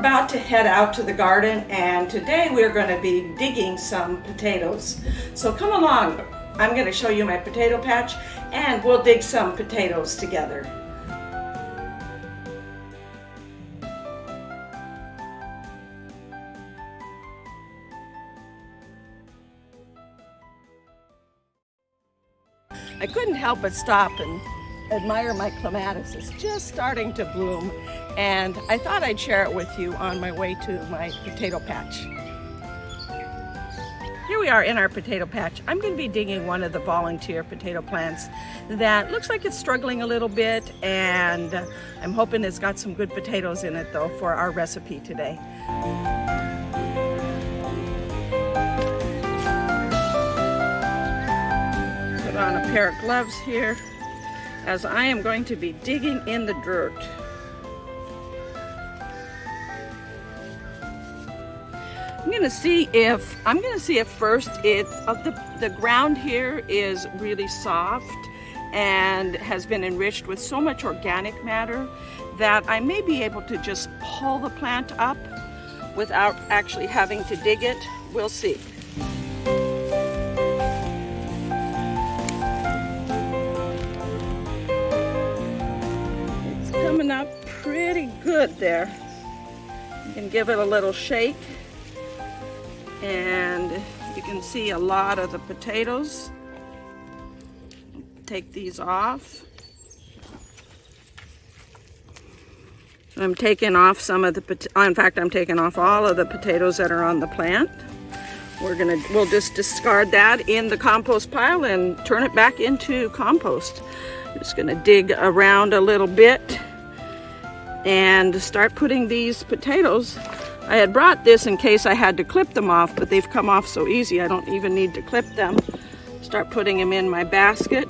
about to head out to the garden, and today we're going to be digging some potatoes. So come along, I'm going to show you my potato patch and we'll dig some potatoes together. I couldn't help but stop and admire my clematis. It's just starting to bloom, and I thought I'd share it with you on my way to my potato patch. Here we are in our potato patch. I'm going to be digging one of the volunteer potato plants that looks like it's struggling a little bit, and I'm hoping it's got some good potatoes in it though for our recipe today. Put on a pair of gloves here, as I am going to be digging in the dirt. I'm gonna see if first the ground here is really soft and has been enriched with so much organic matter that I may be able to just pull the plant up without actually having to dig it. We'll see. Coming up pretty good there. You can give it a little shake, and you can see a lot of the potatoes. Take these off. I'm taking off some of the, in fact, I'm taking off all of the potatoes that are on the plant. We'll just discard that in the compost pile and turn it back into compost. I'm just gonna dig around a little bit and start putting these potatoes. I had brought this in case I had to clip them off, but they've come off so easy I don't even need to clip them. Start putting them in my basket.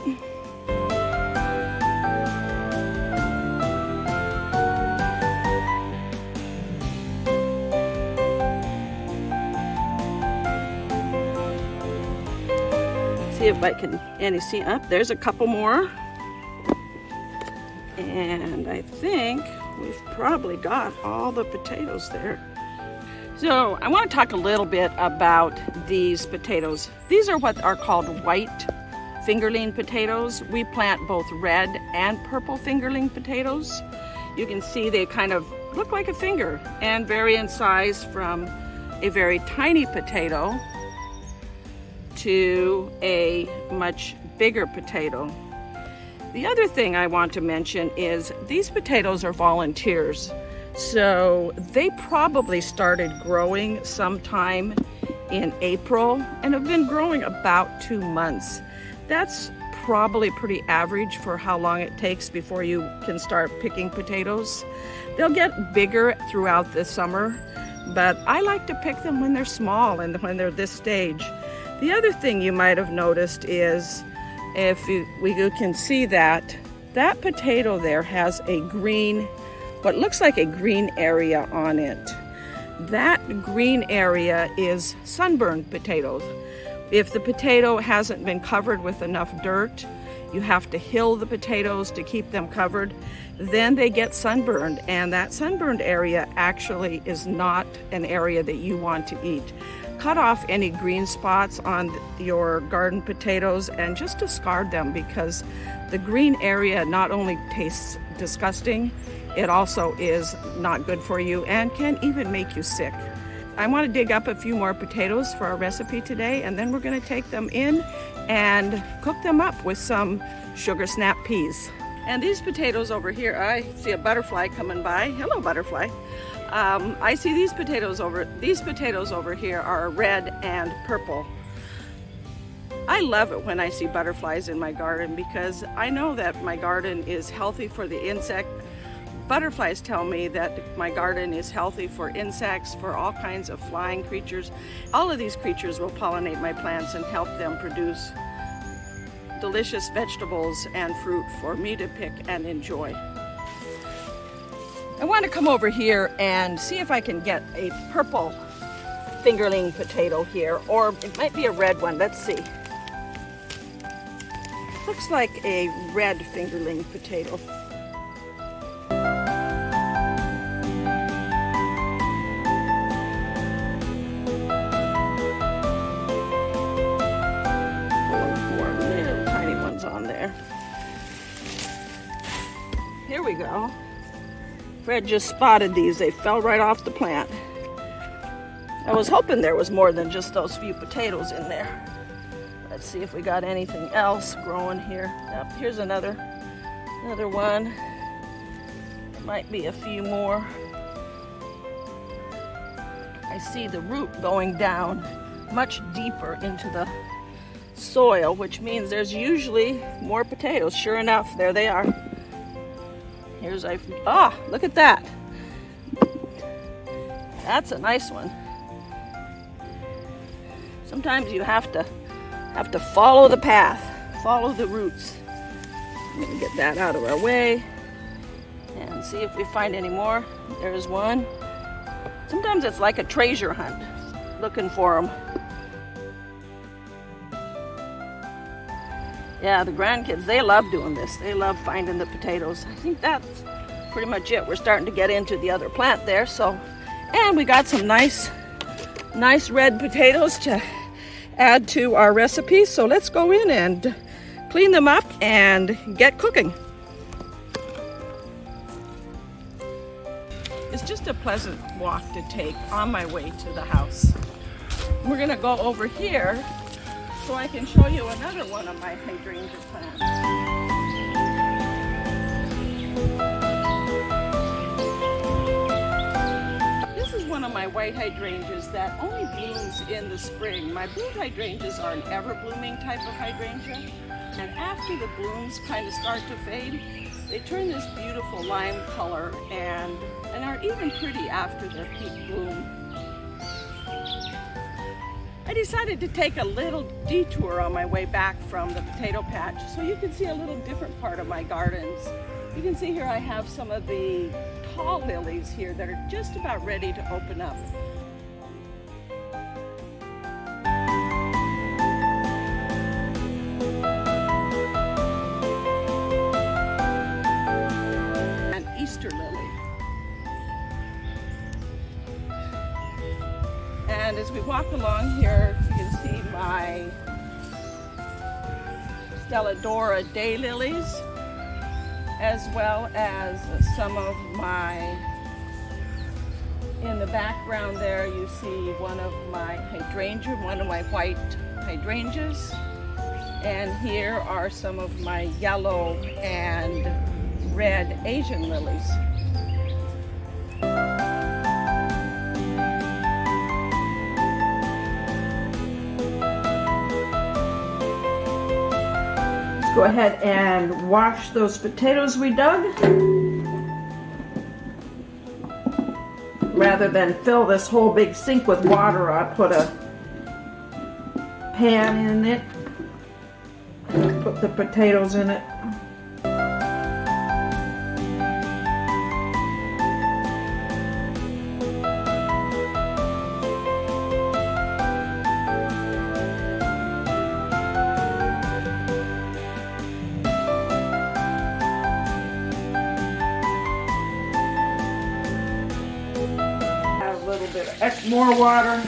See if I can, see up, there's a couple more. And I think we've probably got all the potatoes there. So I want to talk a little bit about these potatoes. These are what are called white fingerling potatoes. We plant both red and purple fingerling potatoes. You can see they kind of look like a finger and vary in size from a very tiny potato to a much bigger potato. The other thing I want to mention is these potatoes are volunteers. So they probably started growing sometime in April and have been growing about 2 months. That's probably pretty average for how long it takes before you can start picking potatoes. They'll get bigger throughout the summer, but I like to pick them when they're small and when they're this stage. The other thing you might have noticed is if you can see that potato there has a green, what looks like a green area on it. That green area is sunburned potatoes. If the potato hasn't been covered with enough dirt, you have to hill the potatoes to keep them covered. Then they get sunburned, and that sunburned area actually is not an area that you want to eat. Cut off any green spots on your garden potatoes and just discard them, because the green area not only tastes disgusting, it also is not good for you and can even make you sick. I want to dig up a few more potatoes for our recipe today, and then we're going to take them in and cook them up with some sugar snap peas. And these potatoes over here, I see a butterfly coming by. Hello, butterfly. I see these potatoes over here are red and purple. I love it when I see butterflies in my garden, because I know that my garden is healthy for the insect. Butterflies tell me that my garden is healthy for insects, for all kinds of flying creatures. All of these creatures will pollinate my plants and help them produce delicious vegetables and fruit for me to pick and enjoy. I want to come over here and see if I can get a purple fingerling potato here, or it might be a red one. Let's see. Looks like a red fingerling potato. Fred just spotted these. They fell right off the plant. I was hoping there was more than just those few potatoes in there. Let's see if we got anything else growing here. Yep, here's another one. There might be a few more. I see the root going down much deeper into the soil, which means there's usually more potatoes. Sure enough, there they are. Look at that. That's a nice one. Sometimes you have to follow the path, follow the roots. I'm gonna get that out of our way and see if we find any more. There's one. Sometimes it's like a treasure hunt, looking for them. Yeah, the grandkids, they love doing this. They love finding the potatoes. I think that's pretty much it. We're starting to get into the other plant there. And we got some nice red potatoes to add to our recipe. So let's go in and clean them up and get cooking. It's just a pleasant walk to take on my way to the house. We're gonna go over here so I can show you another one of my hydrangea plants. This is one of my white hydrangeas that only blooms in the spring. My blue hydrangeas are an ever-blooming type of hydrangea, and after the blooms kind of start to fade, they turn this beautiful lime color and are even pretty after their peak bloom. I decided to take a little detour on my way back from the potato patch so you can see a little different part of my gardens. You can see here I have some of the tall lilies here that are just about ready to open up. An Easter lily. And as we walk along here, you can see my Stelladora daylilies, as well as some of my, in the background there you see one of my hydrangea, one of my white hydrangeas, and here are some of my yellow and red Asian lilies. Go ahead and wash those potatoes we dug. Rather than fill this whole big sink with water, I put a pan in it, put the potatoes in it. More water.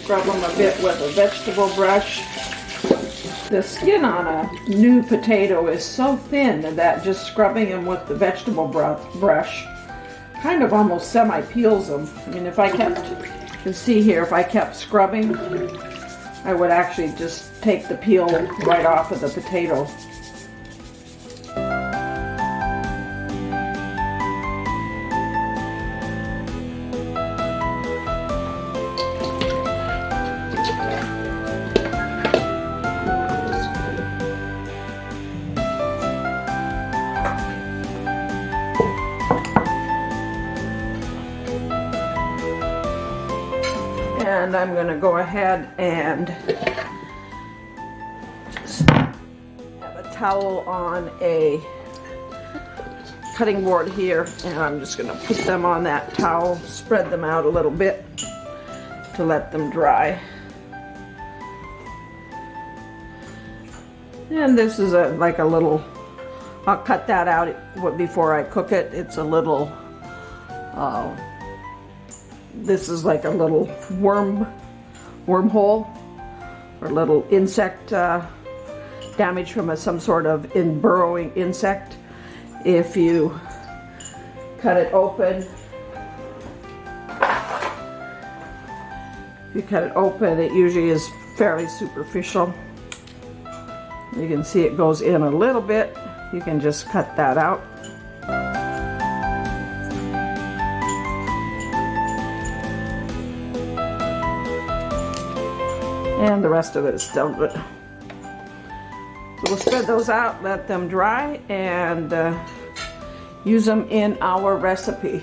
Scrub them a bit with a vegetable brush. The skin on a new potato is so thin that just scrubbing them with the vegetable brush kind of almost semi-peels them. I mean, if I kept, you can see here, if I kept scrubbing, I would actually just take the peel right off of the potato. And I'm going to go ahead and just have a towel on a cutting board here, and I'm just going to put them on that towel, spread them out a little bit to let them dry. And this is like a little, I'll cut that out before I cook it. It's a little, this is like a little wormhole or little insect damage from some sort of burrowing insect. if you cut it open. If you cut it open, it usually is fairly superficial. You can see it goes in a little bit. You can just cut that out. And the rest of it is still good. So we'll spread those out, let them dry, and use them in our recipe.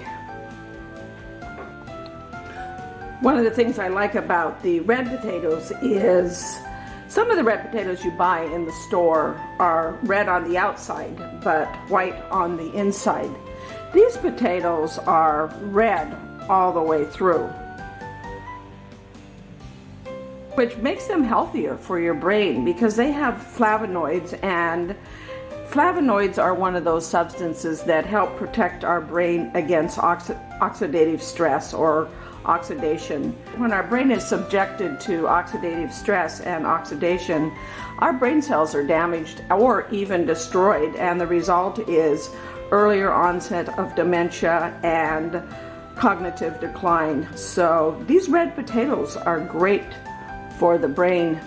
One of the things I like about the red potatoes is some of the red potatoes you buy in the store are red on the outside but white on the inside. These potatoes are red all the way through, which makes them healthier for your brain because they have flavonoids, and flavonoids are one of those substances that help protect our brain against oxidative stress or oxidation. When our brain is subjected to oxidative stress and oxidation, our brain cells are damaged or even destroyed, and the result is earlier onset of dementia and cognitive decline. So these red potatoes are great for the brain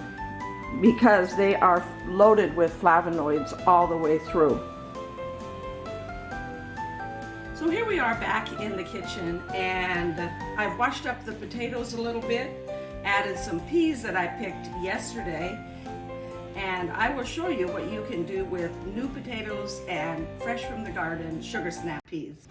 because they are loaded with flavonoids all the way through. So here we are back in the kitchen, and I've washed up the potatoes a little bit, added some peas that I picked yesterday, and I will show you what you can do with new potatoes and fresh from the garden sugar snap peas.